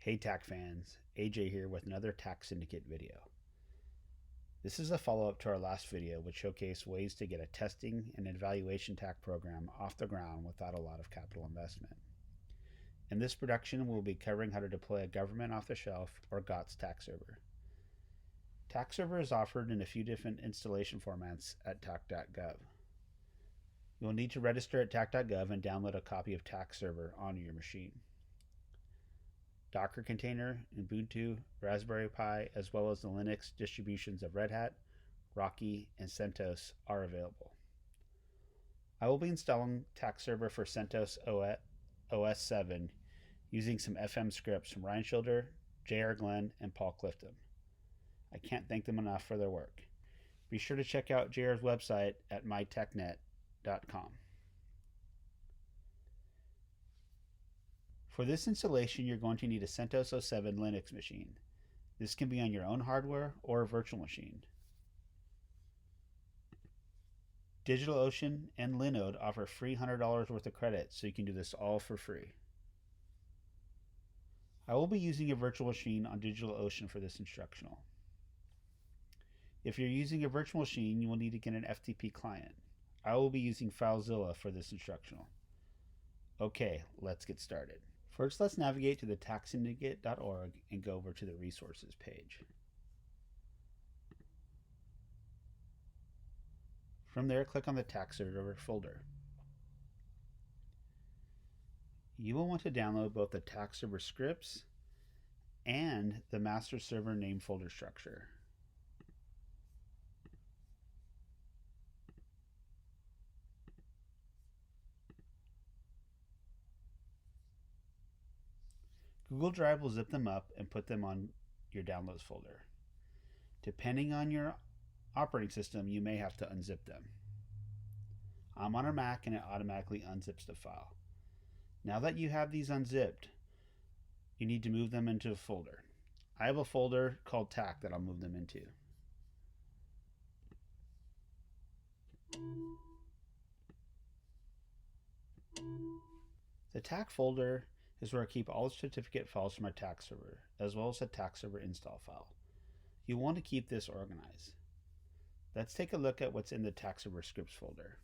Hey TAC fans, AJ here with another TAC Syndicate video. This is a follow-up to our last video which showcased ways to get a testing and evaluation TAC program off the ground without a lot of capital investment. In this production, we'll be covering how to deploy a government off-the-shelf or GOTS TAC server. TAC server is offered in a few different installation formats at tac.gov. You'll need to register at tac.gov and download a copy of TAC server onto your machine. Docker container, Ubuntu, Raspberry Pi, as well as the Linux distributions of Red Hat, Rocky, and CentOS are available. I will be installing TAC server for CentOS-7 using some FM scripts from Ryan Schilder, J.R. Glenn, and Paul Clifton. I can't thank them enough for their work. Be sure to check out JR's website at mytechnet.com. For this installation, you're going to need a CentOS-7 Linux machine. This can be on your own hardware or a virtual machine. DigitalOcean and Linode offer free $100 worth of credit, so you can do this all for free. I will be using a virtual machine on DigitalOcean for this instructional. If you're using a virtual machine, you will need to get an FTP client. I will be using FileZilla for this instructional. Okay, let's get started. First, let's navigate to the tacsyndicate.org and go over to the resources page. From there, click on the TAC server folder. You will want to download both the TAC server scripts and the master server name folder structure. Google Drive will zip them up and put them on your downloads folder. Depending on your operating system, you may have to unzip them. I'm on a Mac and it automatically unzips the file. Now that you have these unzipped, you need to move them into a folder. I have a folder called TAC that I'll move them into. The TAC folder is where I keep all the certificate files from my TAC server, as well as the TAC server install file. You want to keep this organized. Let's take a look at what's in the TAC server scripts folder.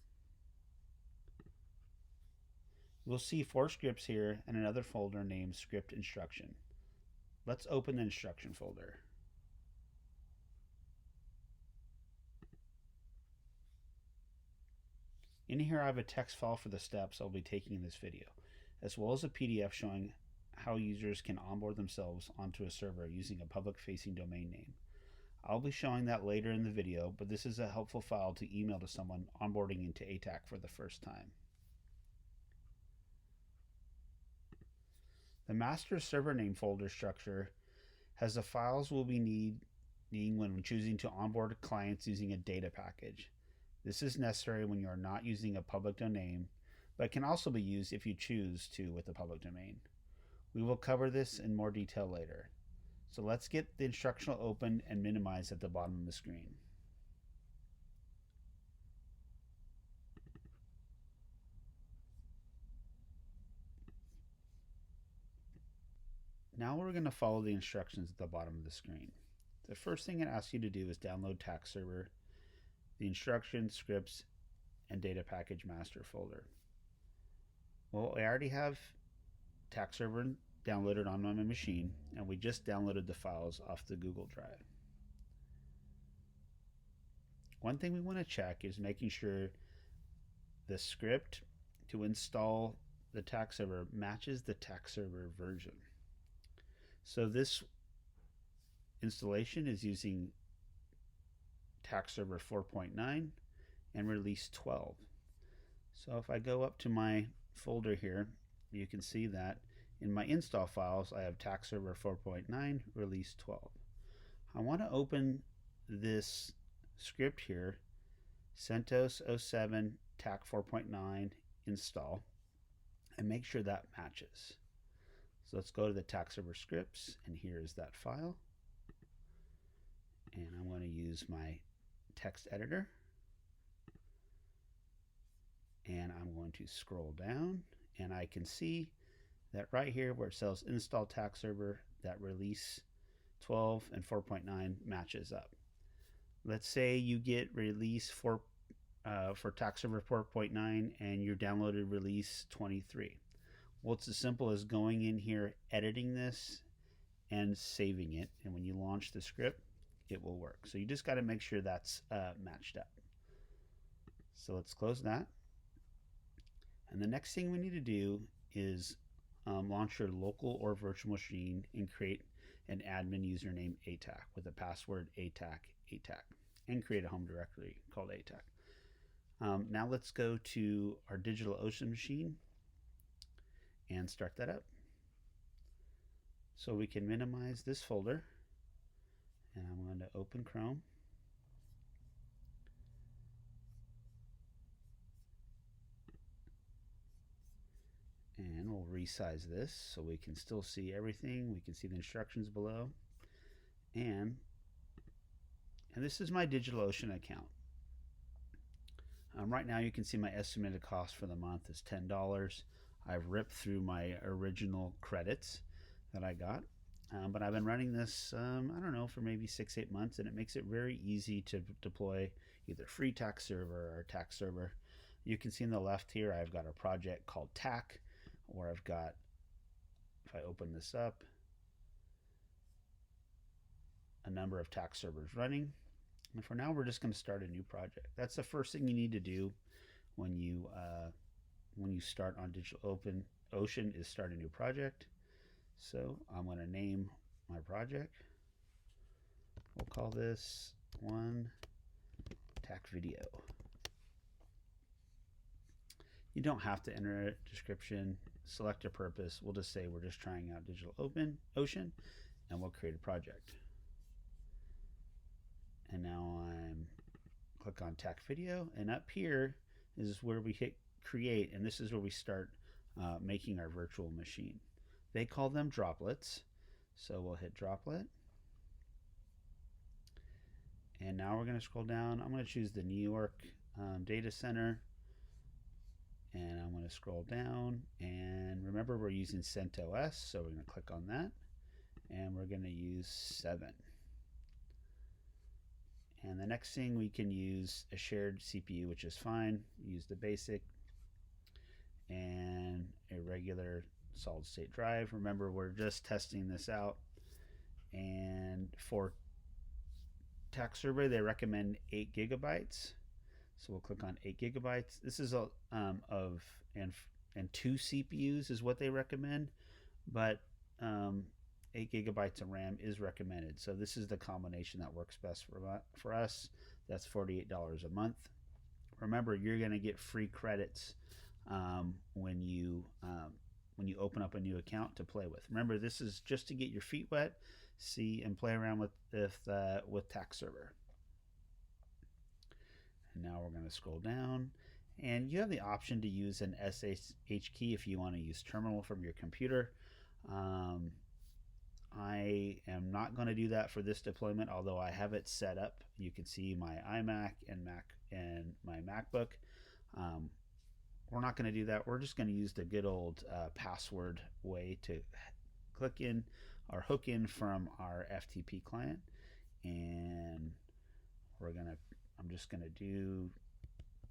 We'll see 4 scripts here and another folder named script instruction. Let's open the instruction folder. In here I have a text file for the steps I'll be taking in this video, as well as a PDF showing how users can onboard themselves onto a server using a public-facing domain name. I'll be showing that later in the video, but this is a helpful file to email to someone onboarding into ATAC for the first time. The master server name folder structure has the files we'll be needing when choosing to onboard clients using a data package. This is necessary when you are not using a public domain, but can also be used if you choose to with the public domain. We will cover this in more detail later. So let's get the instructional open and minimized at the bottom of the screen. Now we're going to follow the instructions at the bottom of the screen. The first thing it asks you to do is download TAC server, the instructions, scripts, and data package master folder. Well, I already have TAC server downloaded on my machine, and we just downloaded the files off the Google Drive. One thing we want to check is making sure the script to install the TAC server matches the TAC server version. So this installation is using TAC server 4.9 and release 12. So if I go up to my folder here, you can see that in my install files I have TAC server 4.9 release 12. I want to open this script here, CentOS-7 TAC 4.9 install, and make sure that matches. So let's go to the TAC server scripts, and here is that file. And I'm going to use my text editor, and I'm going to scroll down, and I can see that right here where it says install TAC server, that release 12 and 4.9 matches up. Let's say you get release 4 for tax server 4.9 and you downloaded release 23. Well, it's as simple as going in here, editing this, and saving it. And when you launch the script, it will work. So you just got to make sure that's matched up. So let's close that. And the next thing we need to do is launch your local or virtual machine and create an admin username ATAC with the password ATAC, and create a home directory called ATAC. Now let's go to our DigitalOcean machine and start that up. So we can minimize this folder, and I'm going to open Chrome. And we'll resize this so we can still see everything. We can see the instructions below. And this is my DigitalOcean account. Right now you can see my estimated cost for the month is $10. I've ripped through my original credits that I got. But I've been running this, I don't know, for maybe 6-8 months, and it makes it very easy to deploy either free tax server or tax server. You can see on the left here, I've got a project called TAC, where I've got, if I open this up, a number of tax servers running. And for now, we're just going to start a new project. That's the first thing you need to do when you start on DigitalOcean is start a new project. So I'm going to name my project. We'll call this one TAC video. You don't have to enter a description, select a purpose. We'll just say we're just trying out DigitalOcean, and we'll create a project. And now I'm click on TAC video, and up here is where we hit create, and this is where we start making our virtual machine. They call them droplets, so we'll hit droplet. And now we're going to scroll down. I'm going to choose the New York data center. And I'm going to scroll down, and remember we're using CentOS, so we're going to click on that, and we're going to use 7. And the next thing, we can use a shared CPU, which is fine. Use the basic and a regular solid state drive. Remember, we're just testing this out, and for tax server they recommend 8 gigabytes. So we'll click on 8 gigabytes. This is and 2 CPUs is what they recommend, but 8 gigabytes of RAM is recommended. So this is the combination that works best for us. That's $48 a month. Remember, you're going to get free credits when you open up a new account to play with. Remember, this is just to get your feet wet, see and play around with tax server. And now we're going to scroll down, and you have the option to use an SSH key if you want to use terminal from your computer. I am not going to do that for this deployment, although I have it set up. You can see my iMac and my MacBook. We're not going to do that. We're just going to use the good old password way to click in or hook in from our FTP client, and I'm just going to do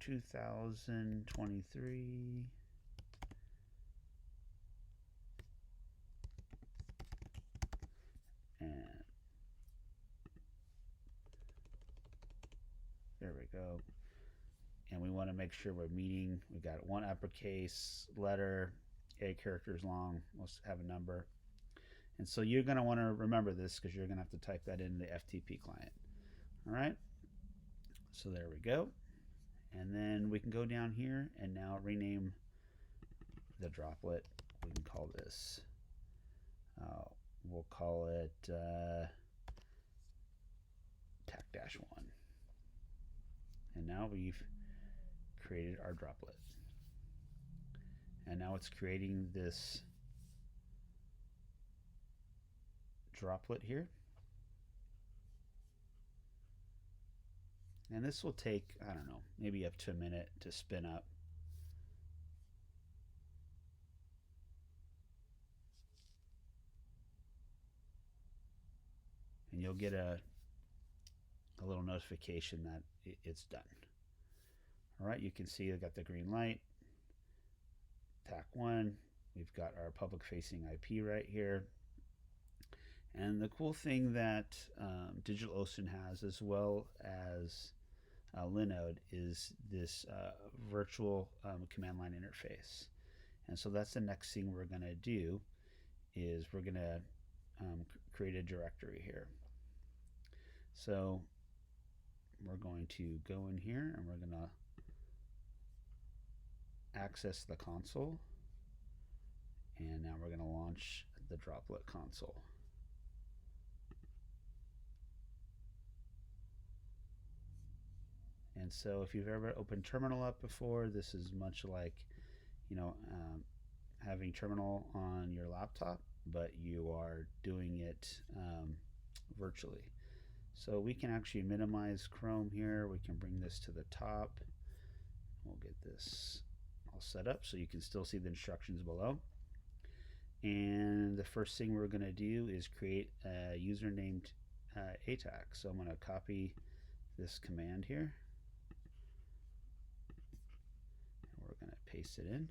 2023. And there we go. And we want to make sure we're meeting. We got one uppercase letter, 8 characters long. Let's have a number. And so you're going to want to remember this because you're going to have to type that in the FTP client. All right. So there we go. And then we can go down here and now rename the droplet. We can call this, we'll call it TAC-1. And now we've created our droplet. And now it's creating this droplet here. And this will take, I don't know, maybe up to a minute to spin up. and you'll get a little notification that it's done. All right, you can see I got the green light. TAC 1, we've got our public facing IP right here. And the cool thing that DigitalOcean has, as well as Linode, is this virtual command line interface. And so that's the next thing we're going to do, is we're going to create a directory here. So we're going to go in here and we're going to access the console, and now we're going to launch the Droplet console. And so if you've ever opened terminal up before, this is much like, you know, having terminal on your laptop, but you are doing it virtually. So we can actually minimize Chrome here. We can bring this to the top. We'll get this all set up so you can still see the instructions below. And the first thing we're going to do is create a user named ATAC. So I'm going to copy this command here. And we're going to paste it in.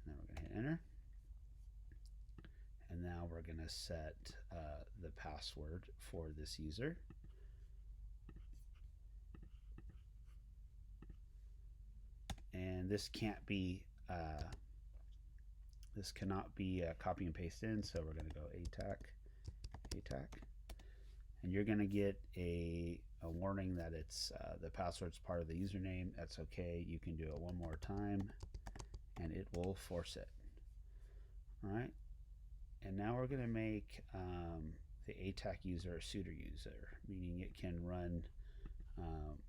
And then we're going to hit enter. And now we're going to set the password for this user. And this can't be, this cannot be copy and paste in, so we're going to go ATAC, and you're going to get a warning that it's the password's part of the username. That's okay. You can do it one more time, and it will force it. All right. And now we're going to make the ATAC user a suitor user, meaning it can run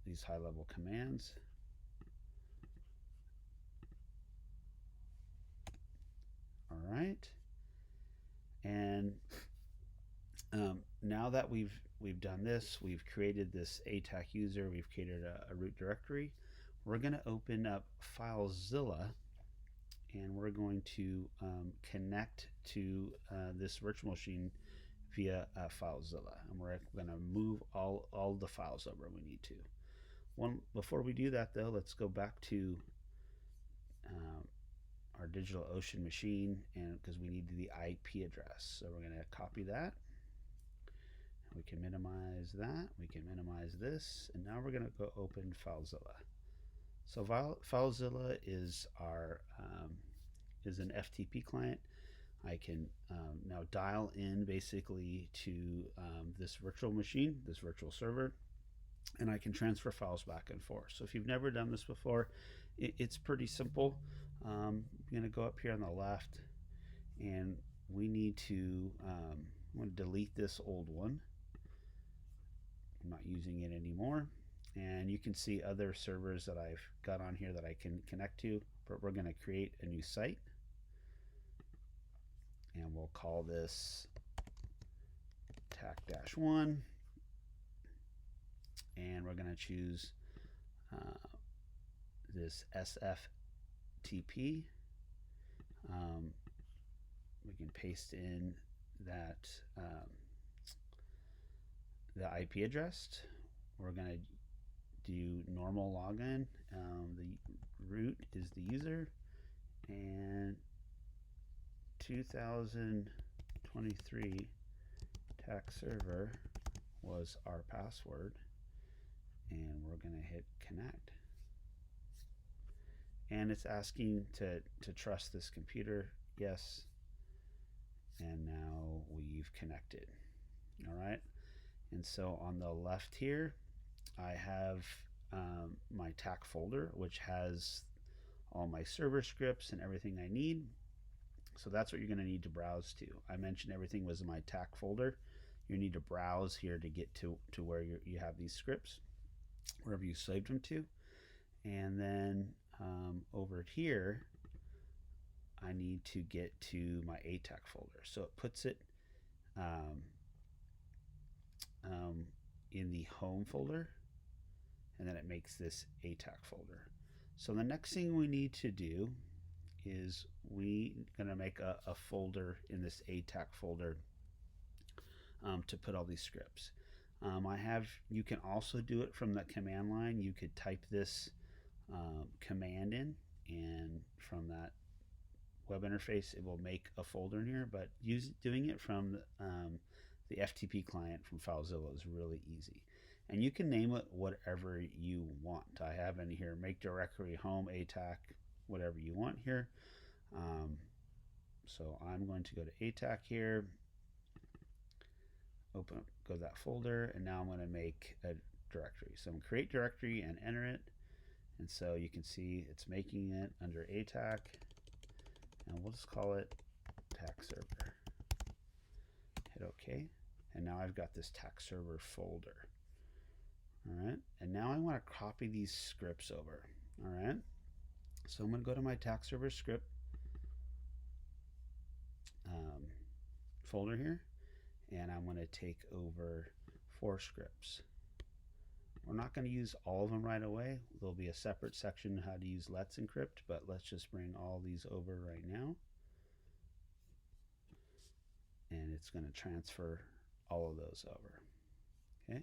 these high-level commands. All right. And now that we've done this, we've created this ATAC user, we've created a root directory. We're going to open up FileZilla, and we're going to connect to this virtual machine via FileZilla, and we're going to move all the files over we need to. Before we do that, though, let's go back to our DigitalOcean machine, and because we need the IP address, so we're going to copy that. We can minimize that. We can minimize this, and now we're going to go open FileZilla. So FileZilla is our is an FTP client. I can now dial in basically to this virtual machine, this virtual server, and I can transfer files back and forth. So if you've never done this before, it's pretty simple. I'm going to go up here on the left, and we need to I'm going to delete this old one. I'm not using it anymore. And you can see other servers that I've got on here that I can connect to, but we're going to create a new site, and we'll call this TAC-1, and we're going to choose this SFTP. We can paste in that the IP address. We're going to do normal login. The root is the user, and 2023 TAC server was our password, and we're going to hit connect. And it's asking to trust this computer. Yes. And now we've connected. All right. And so on the left here, I have my TAC folder, which has all my server scripts and everything I need. So that's what you're going to need to browse to. I mentioned everything was in my TAC folder. You need to browse here to get to where you have these scripts, wherever you saved them to. And then over here, I need to get to my ATAC folder. So it puts it in the home folder, and then it makes this ATAC folder. So the next thing we need to do is we're going to make a folder in this ATAC folder to put all these scripts. You can also do it from the command line. You could type this command in, and from that web interface, it will make a folder in here. But doing it from the FTP client from FileZilla is really easy. And you can name it whatever you want. I have in here, make directory home, ATAC, whatever you want here. So I'm going to go to ATAC here, open up, go to that folder, and now I'm going to make a directory. So I'm going to create directory and enter it. And so you can see it's making it under ATAC, and we'll just call it TAC server. Hit OK. And now I've got this TAC server folder. All right. And now I want to copy these scripts over. All right. So I'm going to go to my TAC server script folder here, and I'm going to take over 4 scripts. We're not going to use all of them right away. There'll be a separate section how to use Let's Encrypt, but let's just bring all these over right now. And it's going to transfer all of those over. Okay.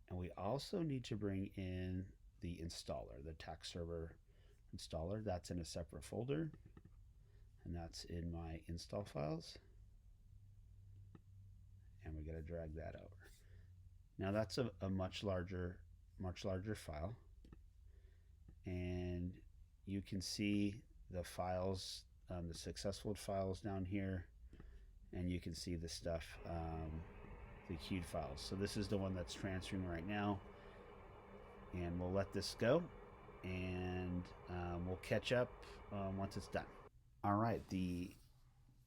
And we also need to bring in the installer, the TAC server installer. That's in a separate folder, and that's in my install files. And we got to drag that over. Now that's a much larger file, and you can see the files, the successful files down here, and you can see the stuff, the queued files. So this is the one that's transferring right now, and we'll let this go, and we'll catch up once it's done. All right, the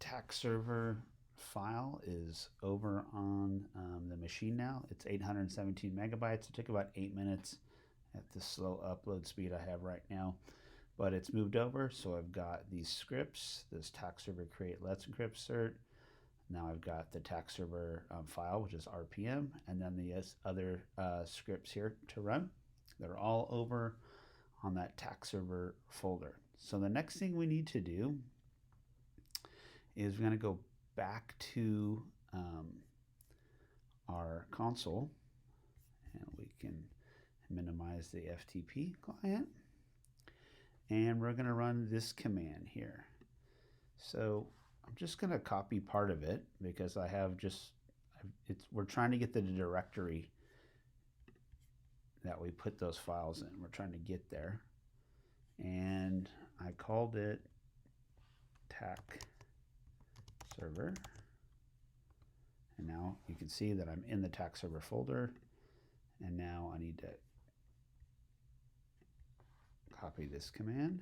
TAC server file is over on the machine now. It's 817 megabytes. It took about 8 minutes at the slow upload speed I have right now, but it's moved over. So I've got these scripts, this TAC server create let's encrypt cert. Now I've got the TAC server file, which is RPM, and then the other scripts here to run. They're all over on that TAC server folder. So the next thing we need to do is we're going to go back to our console, and we can minimize the FTP client, and we're going to run this command here. So I'm just going to copy part of it because I have we're trying to get the directory that we put those files in. We're trying to get there, and I called it TAC server, and now you can see that I'm in the TAC server folder, and now I need to copy this command,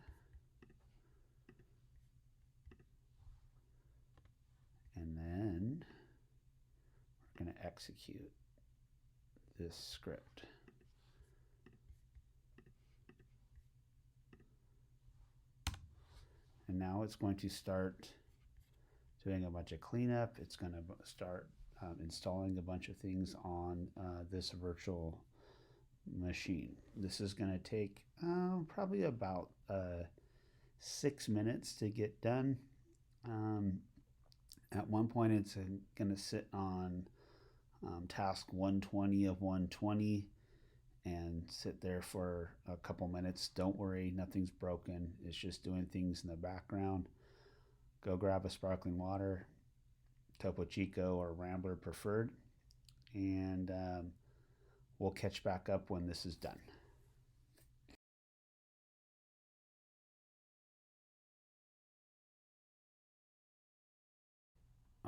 and then we're going to execute this script. And now it's going to start doing a bunch of cleanup. It's going to start installing a bunch of things on this virtual machine. This is going to take probably about 6 minutes to get done. At one point, it's going to sit on task 120 of 120 and sit there for a couple minutes. Don't worry, nothing's broken. It's just doing things in the background. Go grab a sparkling water, Topo Chico or Rambler preferred, and we'll catch back up when this is done.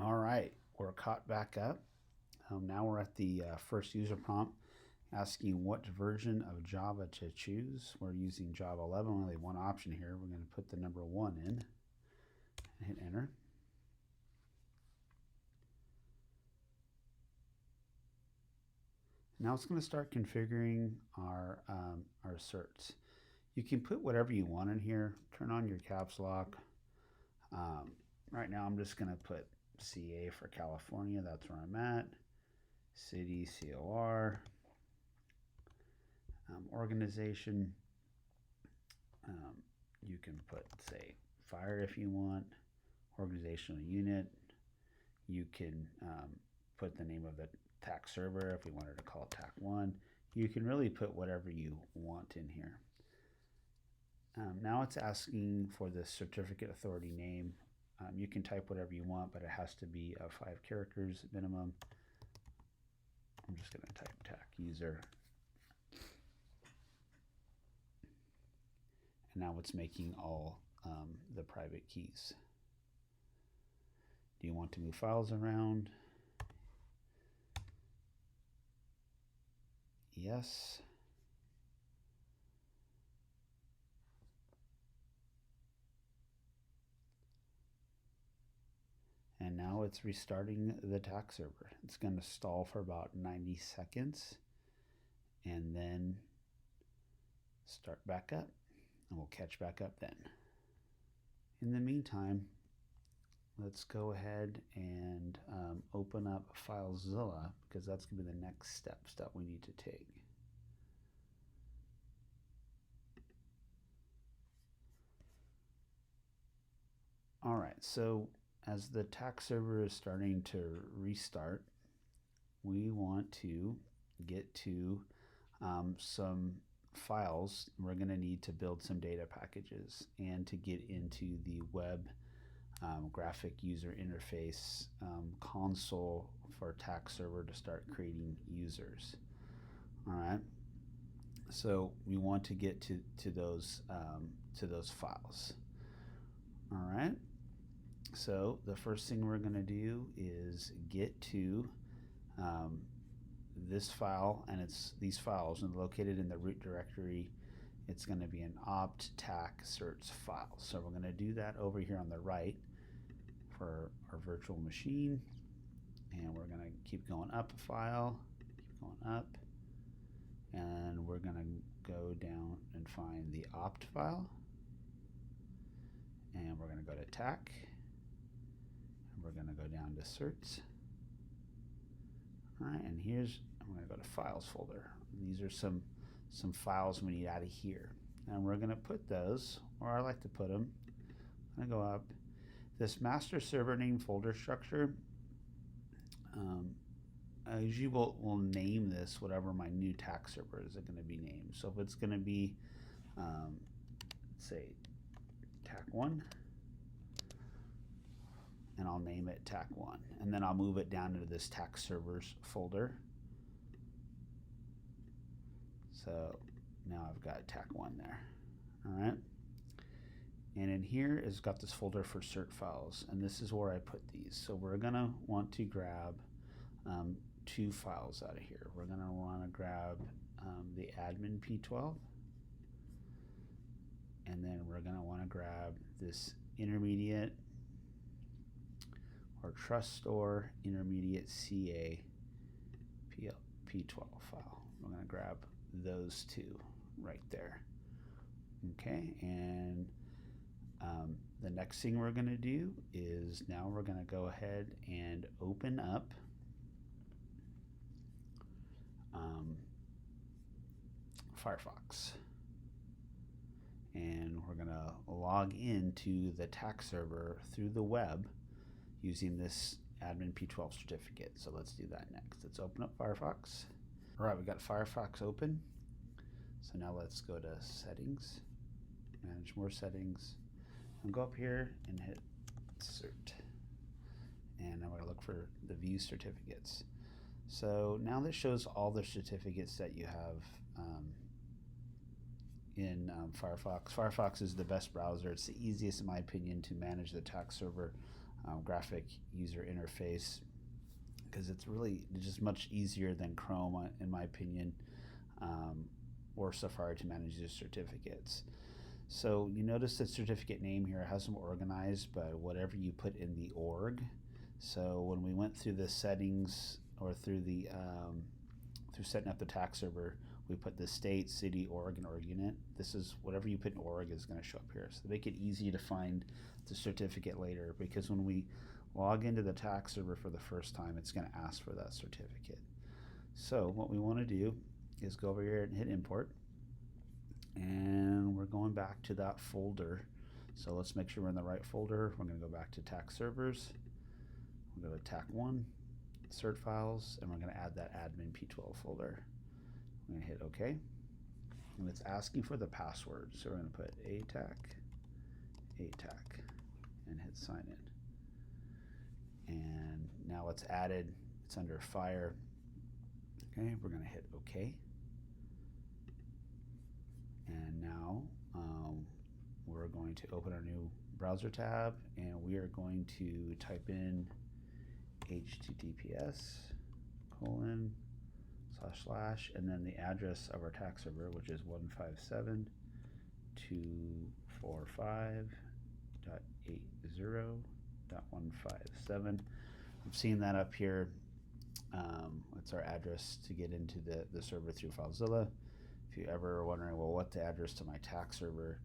All right, we're caught back up. Now we're at the first user prompt asking what version of Java to choose. We're using Java 11, only one option here. We're going to put the number 1 in and hit enter. Now it's going to start configuring our certs. You can put whatever you want in here. Turn on your caps lock. Right now I'm just going to put CA for California. That's where I'm at. City, COR. Organization. You can put, say, fire if you want. Organizational unit. You can put the name of the TAC server if we wanted to call it TAC1. You can really put whatever you want in here. Now it's asking for the certificate authority name. You can type whatever you want, but it has to be 5 characters minimum. I'm just going to type TAC user. And now it's making all the private keys. Do you want to move files around? Yes. And now it's restarting the TAC server. It's going to stall for about 90 seconds and then start back up, and we'll catch back up then. In the meantime, let's go ahead and open up FileZilla, because that's going to be the next steps that we need to take. All right, so as the TAC server is starting to restart, we want to get to some files. We're going to need to build some data packages and to get into the web graphic user interface console for TAC server to start creating users. All right, so we want to get to those files. All right, so the first thing we're going to do is get to this file, and it's these files, and located in the root directory. It's going to be an opt tac certs file. So we're going to do that over here on the right for our virtual machine, and we're going to keep going up a file, keep going up, and we're going to go down and find the opt file, and we're going to go to tac, and we're going to go down to certs. All right, and I'm going to go to files folder. These are some files we need out of here, and we're going to put those, or I like to put them, I'm going to go up. This master server name folder structure, I usually will name this whatever my new TAC server is going to be named. So if it's going to be, say, TAC1, and I'll name it TAC1, and then I'll move it down into this TAC servers folder. So now I've got TAC1 there. All right, and in here it's got this folder for cert files, and this is where I put these. So we're gonna want to grab 2 files out of here. We're gonna want to grab the admin p12, and then we're gonna want to grab this intermediate or trust store intermediate CA p12 file. We're going to grab those 2 right there. Okay, and the next thing we're going to do is now we're going to go ahead and open up Firefox, and we're going to log into the TAC server through the web using this admin p12 certificate. So let's do that next. Let's open up Firefox. All right, we got Firefox open. So now let's go to settings, manage more settings, and go up here and hit cert. And I'm going to look for the view certificates. So now this shows all the certificates that you have in Firefox. Firefox is the best browser. It's the easiest, in my opinion, to manage the TAC server graphic user interface, because it's really just much easier than Chrome, in my opinion, or Safari to manage your certificates. So you notice the certificate name here has them organized by whatever you put in the org. So when we went through the settings, or through the through setting up the TAC server, we put the state, city, org, and org unit. This is whatever you put in org is going to show up here. So make it easy to find the certificate later, because when we log into the TAC server for the first time, it's going to ask for that certificate. So what we want to do is go over here and hit import, and we're going back to that folder. So let's make sure we're in the right folder. We're going to go back to TAC servers. We'll go to TAC1, cert files, and we're going to add that admin P12 folder. We're going to hit OK. And it's asking for the password. So we're going to put ATAC, and hit sign in. And now it's added. It's under fire. Okay, we're going to hit OK. And now we're going to open our new browser tab, and we are going to type in https:// and then the address of our tax server, which is 157.245.80.157. I'm seeing that up here. It's our address to get into the server through FileZilla. If you ever are wondering, well, what's the address to my tax server,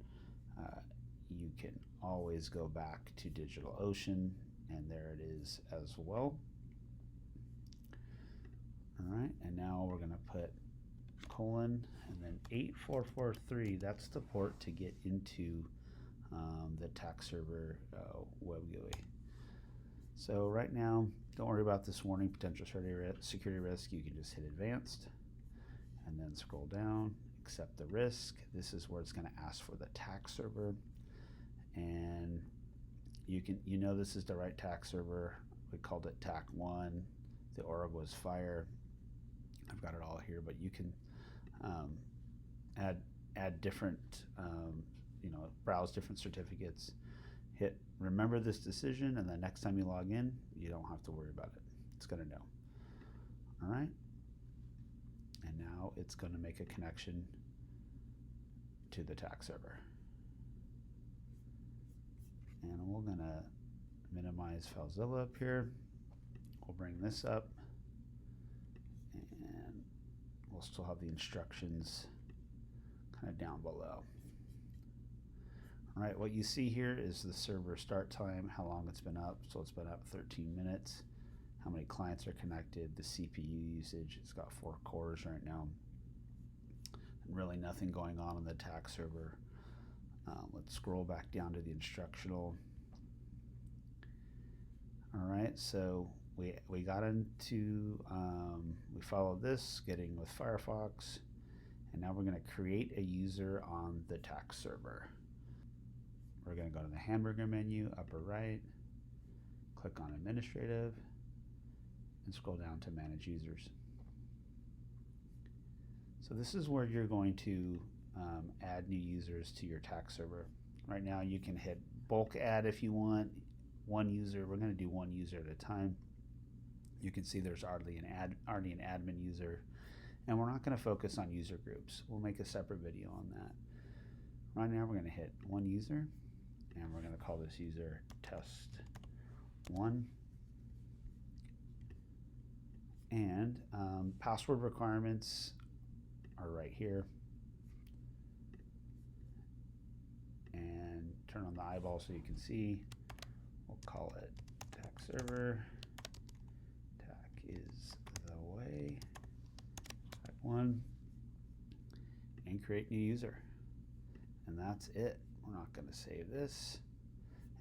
you can always go back to DigitalOcean, and there it is as well. All right, and now we're going to put colon and then 8443. That's the port to get into the tax server web GUI. So right now, don't worry about this warning, potential security risk. You can just hit advanced and then scroll down, accept the risk. This is where it's going to ask for the tax server, and you know this is the right tax server. We called it TAC1. The org was fire. I've got it all here, but you can add different, browse different certificates. Hit remember this decision, and the next time you log in, you don't have to worry about it. It's going to know. All right. And now it's going to make a connection to the tax server. And we're going to minimize FileZilla up here. We'll bring this up, and we'll still have the instructions kind of down below. All right, what you see here is the server start time, how long it's been up. So it's been up 13 minutes. How many clients are connected, the CPU usage. It's got 4 cores right now. And really nothing going on the tax server. Let's scroll back down to the instructional. All right, so we got into, we followed this, getting with Firefox, and now we're going to create a user on the tax server. We're going to go to the hamburger menu, upper right, click on administrative, and scroll down to manage users. So this is where you're going to add new users to your tax server. Right now you can hit bulk add if you want, one user. We're going to do one user at a time. You can see there's already an admin user, and we're not going to focus on user groups. We'll make a separate video on that. Right now we're going to hit one user, and we're going to call this user test1. And password requirements are right here. And turn on the eyeball so you can see. We'll call it tax server. Tac is the way. Type 1. And create new user. And that's it. We're not going to save this.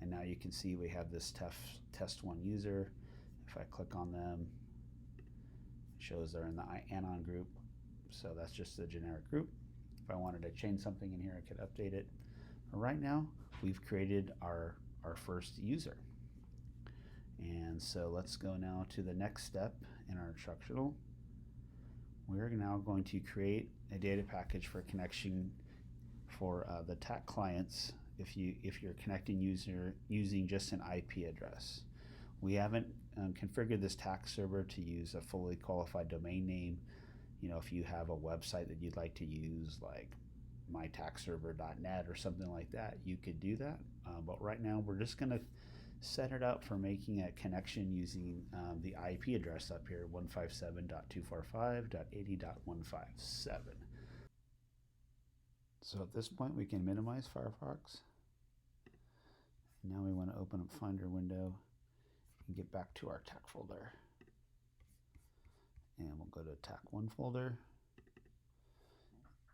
And now you can see we have this test1 user. If I click on them, it shows they're in the anon group. So that's just a generic group. If I wanted to change something in here, I could update it. But right now, we've created our first user. And so let's go now to the next step in our instructional. We're now going to create a data package for connection for the TAC clients if you're connecting using just an IP address. We haven't configured this tax server to use a fully qualified domain name. You know, if you have a website that you'd like to use, like mytaxserver.net or something like that, you could do that. But right now, we're just going to set it up for making a connection using the IP address up here, 157.245.80.157. So at this point, we can minimize Firefox. Now we want to open up Finder window and get back to our TAC folder. And we'll go to TAC1 folder.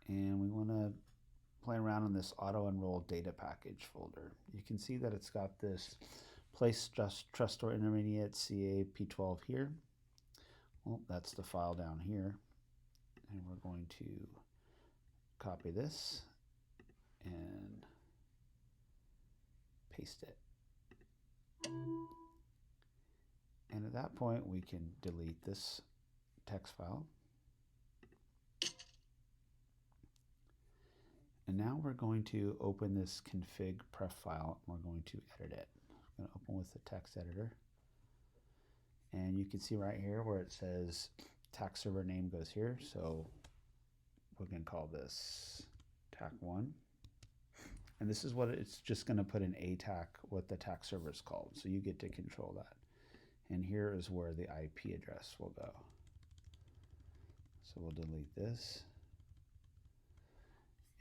And we want to play around in this auto enroll data package folder. You can see that it's got this place trust store intermediate CAP12 here. Well, that's the file down here. And we're going to copy this and paste it. And at that point, we can delete this text file. And now we're going to open this config pref file and we're going to edit it. I'm going to open with the text editor. And you can see right here where it says TAC server name goes here. So we're going to call this TAC1. And this is what it's just going to put in ATAC, what the TAC server is called. So you get to control that. And here is where the IP address will go. So we'll delete this.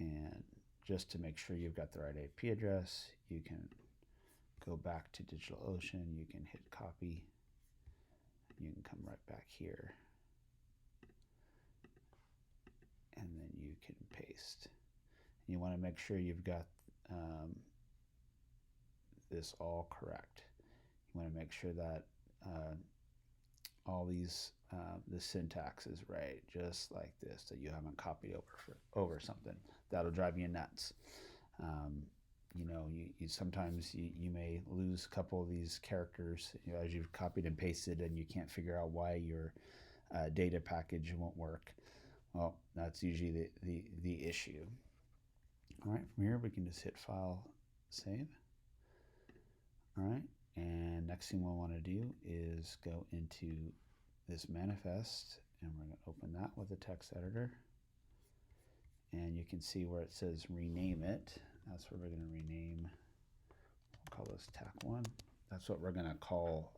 And just to make sure you've got the right IP address, you can go back to DigitalOcean, you can hit copy, you can come right back here, and then you can paste. And you want to make sure you've got this all correct. You want to make sure that all these the syntax is right, just like this, that you haven't copied over something. That'll drive you nuts. You know, you sometimes you may lose a couple of these characters, you know, as you've copied and pasted, and you can't figure out why your data package won't work. Well, that's usually the issue. All right, from here we can just hit File, Save. All right, and next thing we'll want to do is go into this manifest, and we're going to open that with a text editor. And you can see where it says rename it. That's what we're going to rename. We'll call this TAC1. That's what we're going to call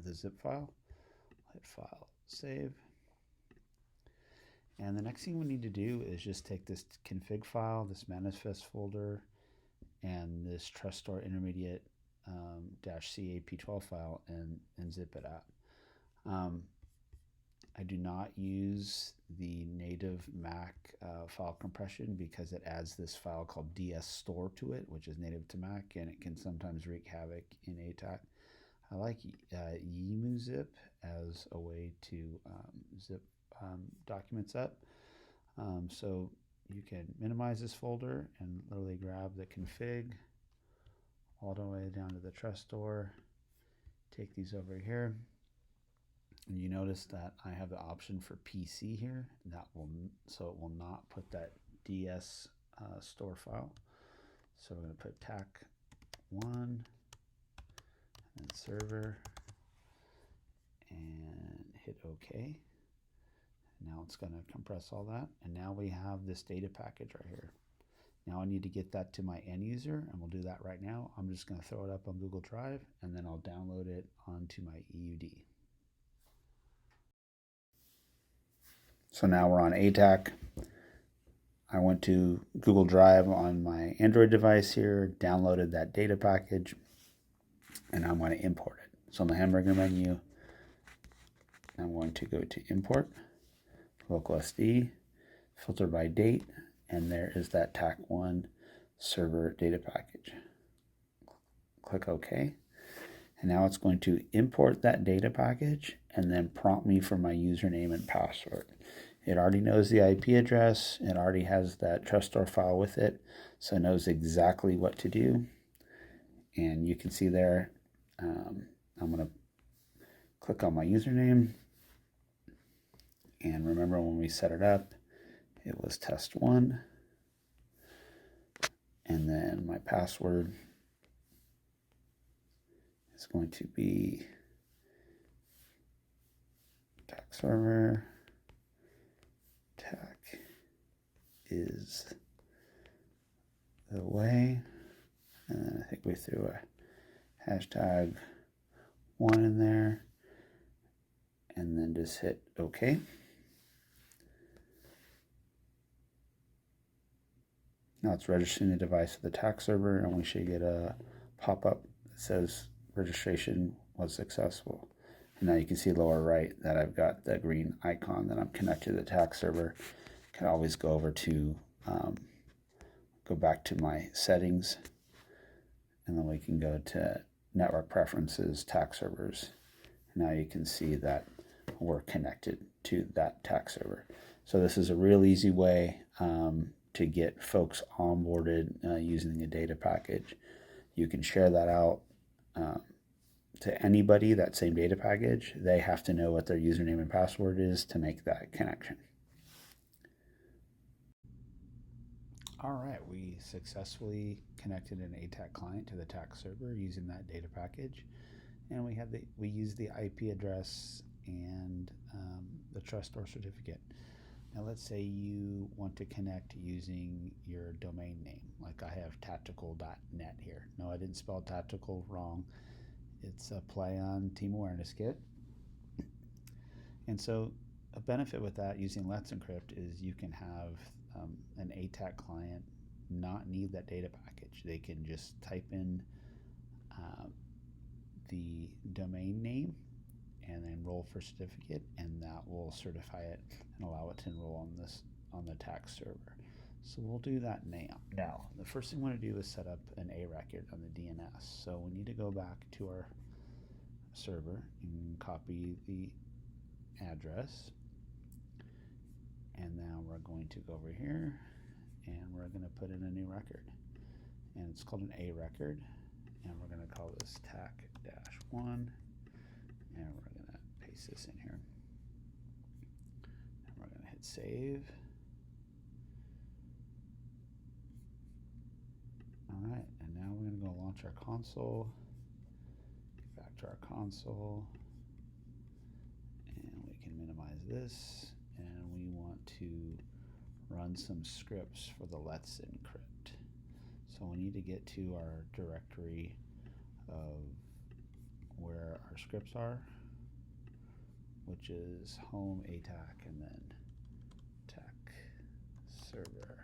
the zip file. Hit File, Save. And the next thing we need to do is just take this config file, this manifest folder, and this trust store intermediate -CAP12 file and zip it out. I do not use the native Mac file compression because it adds this file called dsstore to it, which is native to Mac, and it can sometimes wreak havoc in ATAC. I like YemuZip as a way to zip documents up. So you can minimize this folder and literally grab the config all the way down to the trust store, take these over here. And you notice that I have the option for PC here. So it will not put that DS store file. So we're going to put TAC1 and server and hit OK. Now it's going to compress all that. And now we have this data package right here. Now I need to get that to my end user, and we'll do that right now. I'm just going to throw it up on Google Drive, and then I'll download it onto my EUD. So now we're on ATAC. I went to Google Drive on my Android device here, downloaded that data package, and I'm going to import it. So on the hamburger menu, I'm going to go to Import, Local SD, Filter by Date, and there is that TAC1 server data package. Click OK. And now it's going to import that data package and then prompt me for my username and password. It already knows the IP address. It already has that trust store file with it, so it knows exactly what to do. And you can see there, I'm going to click on my username. And remember when we set it up, it was test1. And then my password is going to be TAC server. TAC is the way. And then I think we threw a hashtag 1 in there. And then just hit OK. Now it's registering the device to the TAC server, and we should get a pop-up that says registration was successful. And now you can see lower right that I've got the green icon that I'm connected to the TAC server. Can always go over to, go back to my settings, and then we can go to network preferences, TAC servers. Now you can see that we're connected to that TAC server. So this is a real easy way to get folks onboarded using a data package. You can share that out to anybody, that same data package. They have to know what their username and password is to make that connection. All right, we successfully connected an ATAC client to the TAC server using that data package, and we used the IP address and the trust store certificate. Now let's say you want to connect using your domain name, like I have tactical.net here. No, I didn't spell tactical wrong. It's a play on Team Awareness Kit. And so a benefit with that using Let's Encrypt is you can have an ATAC client not need that data package. They can just type in the domain name and then enroll for certificate, and that will certify it and allow it to enroll on the TAC server. So we'll do that now. The first thing we want to do is set up an A record on the DNS. So we need to go back to our server and copy the address. And now we're going to go over here and we're going to put in a new record. And it's called an A record. And we're going to call this TAC-1. And we're going to paste this in here. And we're going to hit save. All right, and now we're going to go launch our console. Get back to our console. And we can minimize this. And we want to run some scripts for the Let's Encrypt. So we need to get to our directory of where our scripts are, which is home ATAC and then TAC server.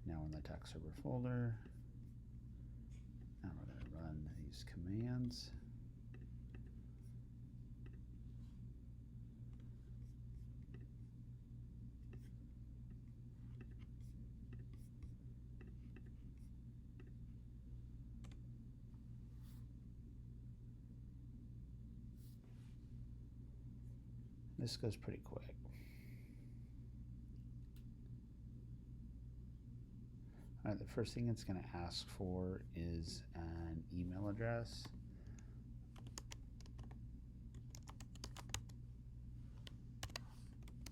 Now we're in the TAC server folder. Now we're going to run these commands. This goes pretty quick. All right, the first thing it's going to ask for is an email address.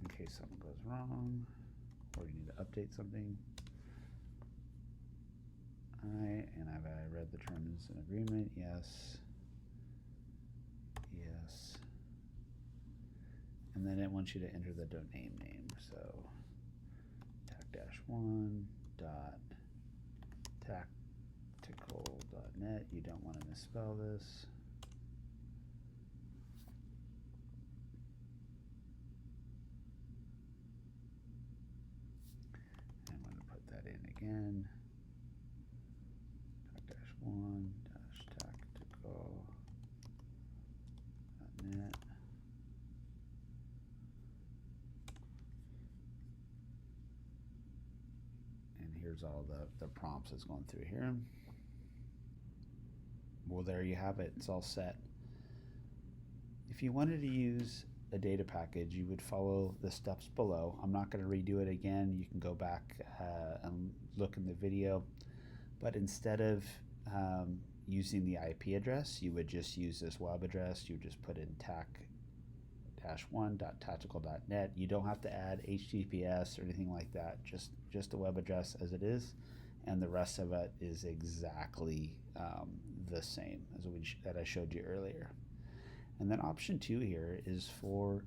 In case something goes wrong or you need to update something. All right, and have I read the terms and agreement? Yes. Yes. And then it wants you to enter the domain name. So tac-1 dot tactical.net. You don't want to misspell this. I'm going to put that in again. Tac-1 tactical.net. Here's all the prompts that's going through here. Well, there you have it. It's all set. If you wanted to use a data package, you would follow the steps below. I'm not going to redo it again. You can go back and look in the video. But instead of using the IP address, you would just use this web address. You would just put in tac-1.tactical.net. You don't have to add HTTPS or anything like that. Just the web address as it is, and the rest of it is exactly the same as that I showed you earlier. And then option 2 here is for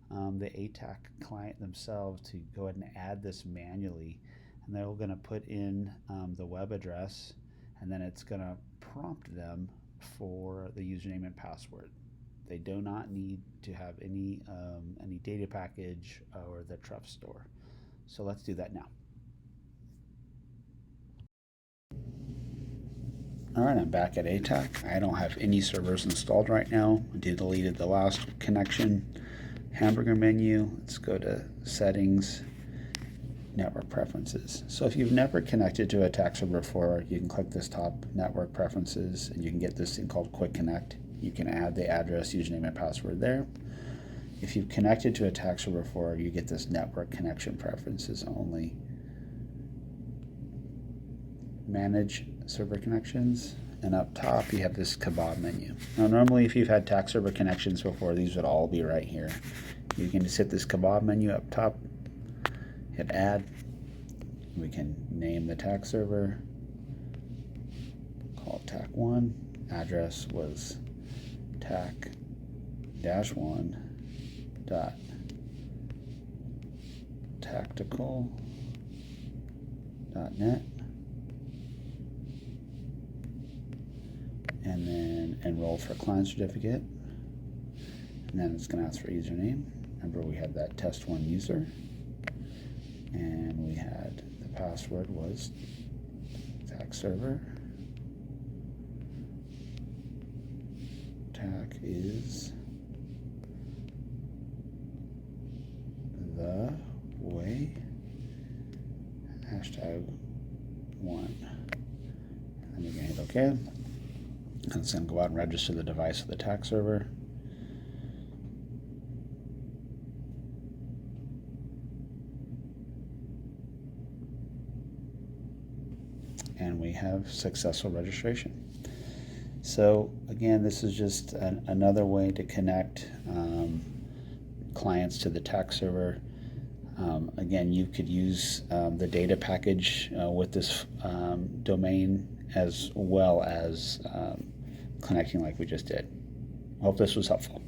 the ATAC client themselves to go ahead and add this manually, and they're going to put in the web address, and then it's going to prompt them for the username and password. They do not need to have any data package or the trust store. So let's do that now. All right, I'm back at ATAC. I don't have any servers installed right now. I deleted the last connection. Hamburger menu. Let's go to settings. network preferences. So if you've never connected to a attack server before, you can click this top network preferences and you can get this thing called Quick Connect. You can add the address, username, and password there. If you've connected to a attack server before, you get this network connection preferences only. Manage server connections, and up top you have this kebab menu. Now normally if you've had attack server connections before, these would all be right here. You can just hit this kebab menu up top, hit add. We can name the attack server, call it tac1, address was tac-1.tactical.net, and then enroll for client certificate, and then it's going to ask for username. Remember we had that test1 user, and we had the password was attack server. Tac is the way, #1. And you can hit OK. And it's going to go out and register the device with the attack server. And we have successful registration. So again, this is just another way to connect clients to the attack server. Again, you could use the data package with this domain as well as connecting like we just did. I hope this was helpful.